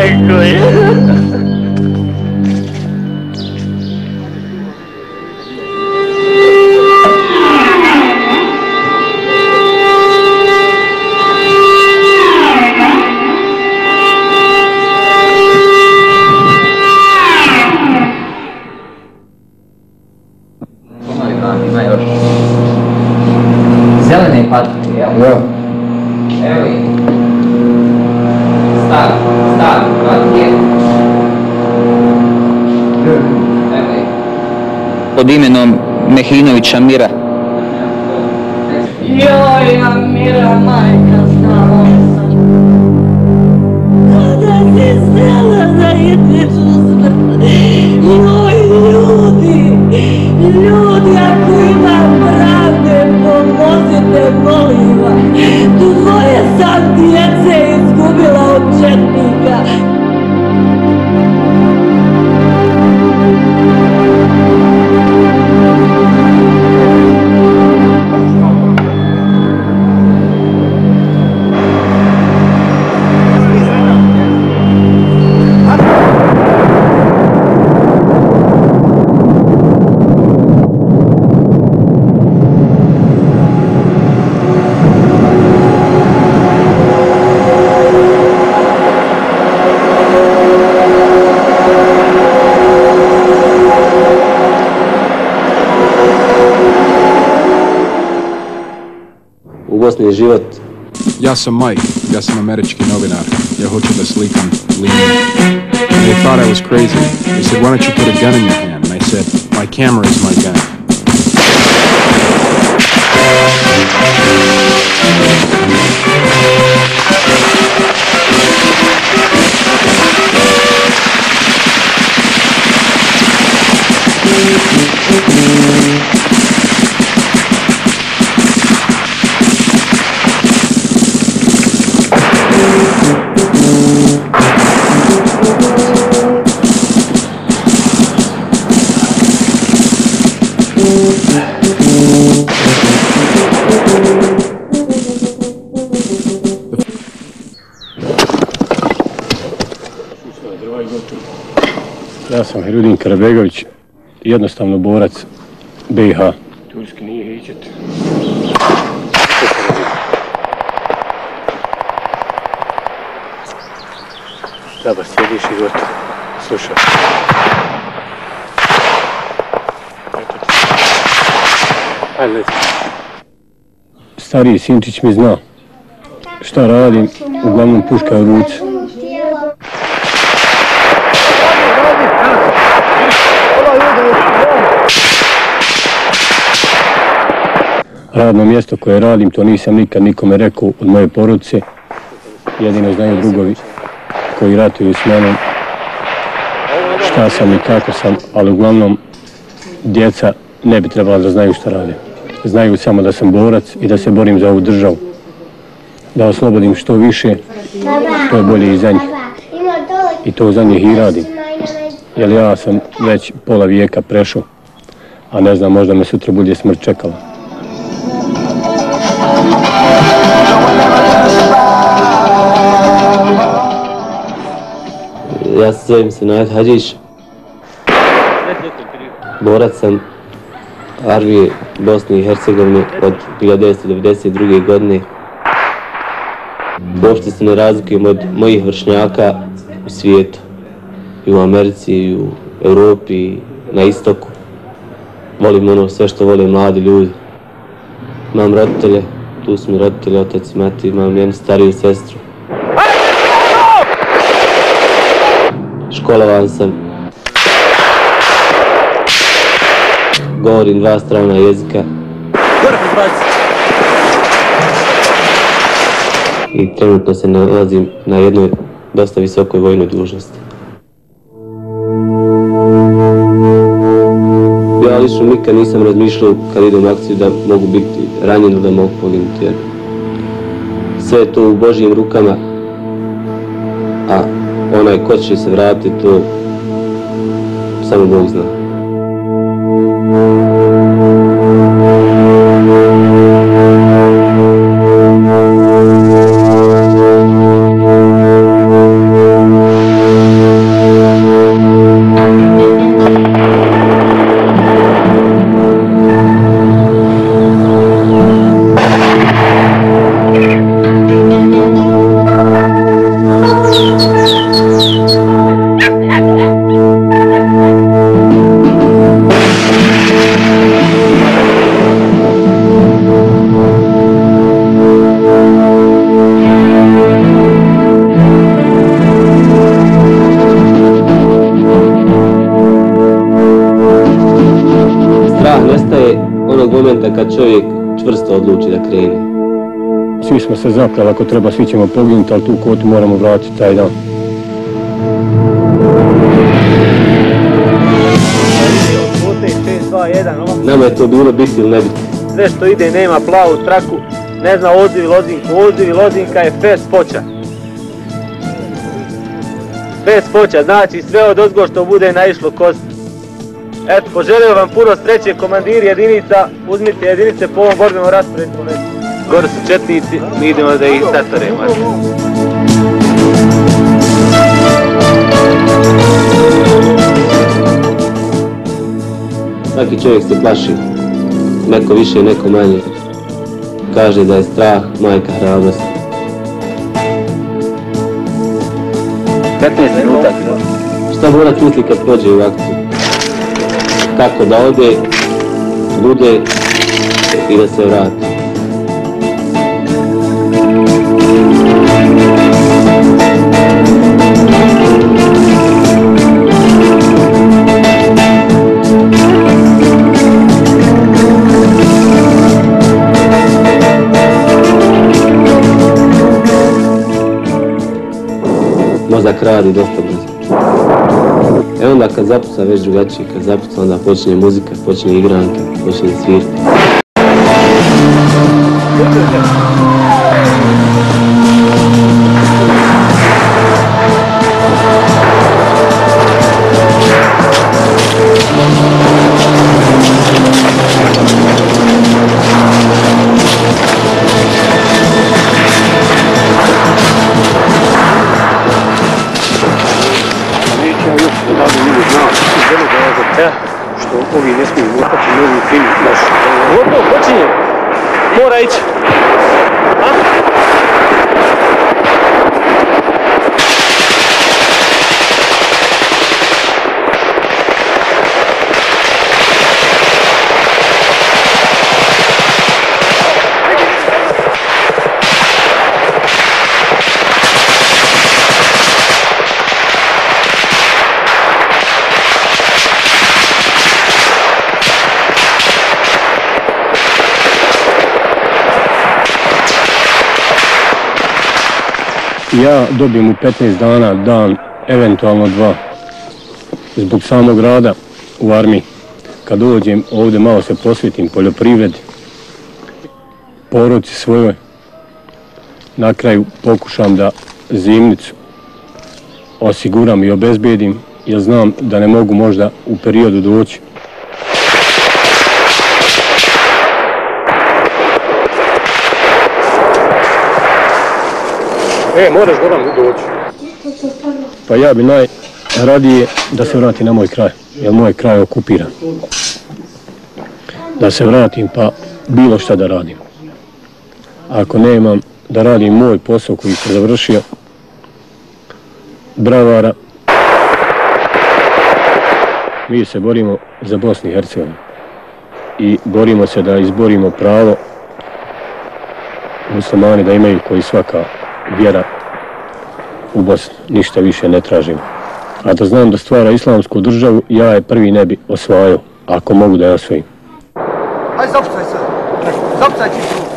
majko je. Ima još. Zelene patke, jel? Ja. Evo ih. Stari patke. Evo ih. Pod imenom Mehinovića Mira. Joj, Mira, majka, znala sam. Kada si znala da ideš u smrt? Joj, ljudi, ako ima pravde, pomozite, molim vas. Dvoje sam djece izgubila od četnika. U Bosni je život. Ja sam Mike, ja sam američki novinar. Ja hoću da slikam liniju. They thought I was crazy. They said, why don't you put a gun in your hand? And I said, my camera is my gun. Ja sam Herudin Karabegović, jednostavno borac BiH. Turski nije hićet. Daba, sjediš i gotovo. Slušaj. Ajde, leti. Stariji sinčić mi zna šta radim, uglavnom puška u ruci. Radno mjesto koje radim, to nisam nikad nikome rekao od moje porodice. Jedino znaju drugovi koji ratuju s menom šta sam i kako sam, ali uglavnom djeca ne bi trebala da znaju šta radim. Znaju samo da sam borac i da se borim za ovu državu. Da oslobodim što više, to je bolje i za njih. I to za njih i radim. Jer ja sam već pola vijeka prešao, a ne znam, možda me sutra bude smrt čekala. Ja se zovem Senajet Hadžić. Borac sam Armije Bosne i Hercegovine od 1992. godine. Uopšte se ne razlikujem od mojih vršnjaka u svijetu. I u Americi, i u Europi, i na istoku. Volim ono sve što vole mladi ljudi. Imam roditelje, tu su mi roditelji, otac i mati, imam jednu stariju sestru. Školovan sam. Govorim 2 strana jezika. I trenutno se nalazim na jednoj dosta visokoj vojnoj dužnosti. Ja lično nikad nisam razmišljao kad idem u akciju da mogu biti ranjen ili da mogu poginuti, jer sve je to u Božjim rukama, a onaj ko će se vratiti, to samo Bog zna. čovjek čvrsto odluči da krene. Svi smo se zaklali, ako treba svi ćemo poginuti, ali tu kvotu moramo vratiti taj dan. Nama je to bilo biti ili ne biti. Sve što ide nema plavu traku, ne zna odziv i lozinku. Odziv i lozinka je fest poča. Fest poča, znači sve od ozgo što bude naišlo kost. Eto, poželio vam puno sreće, komandiri jedinica, uzmite jedinice po ovom borbenom rasporedu. Gore su četnici, mi idemo da ih satoremo. Svaki čovjek se plaši, neko više, neko manje. Kaže da je strah majka hrabrosti. 15 minuta. Šta mora čuti kad prođe u akciju? Kako da ode, bude i da se vrati. Mozak radi dosta brzo. E onda kad zapuca već drugačiji, kad zapuca onda počinje muzika, počinje igranke, počinje svirka. Što ovi ne smiju ostati novi film naš. Gotovo, počinje. Mora ići. Ja dobijem u 15 dana, dan, eventualno 2, zbog samog rada u armiji. Kad dođem ovdje malo se posvetim poljoprivredi, porodici svojoj, na kraju pokušam da zimnicu osiguram i obezbedim, jer znam da ne mogu možda u periodu doći. Moraš Goran doći. Pa ja bi najradije da se vrati na moj kraj, jer moj kraj je okupiran. Da se vratim pa bilo šta da radim. Ako nemam da radim moj posao koji sam završio, bravara, mi se borimo za Bosnu i Hercegovinu i borimo se da izborimo pravo muslimani da imaju koji svaka vjera u Bosni, ništa više ne tražimo. A da znam da stvara islamsku državu, ja je prvi ne bi osvajao, ako mogu da je osvojim. Hajde zapucaj se, zapucaj ti tu.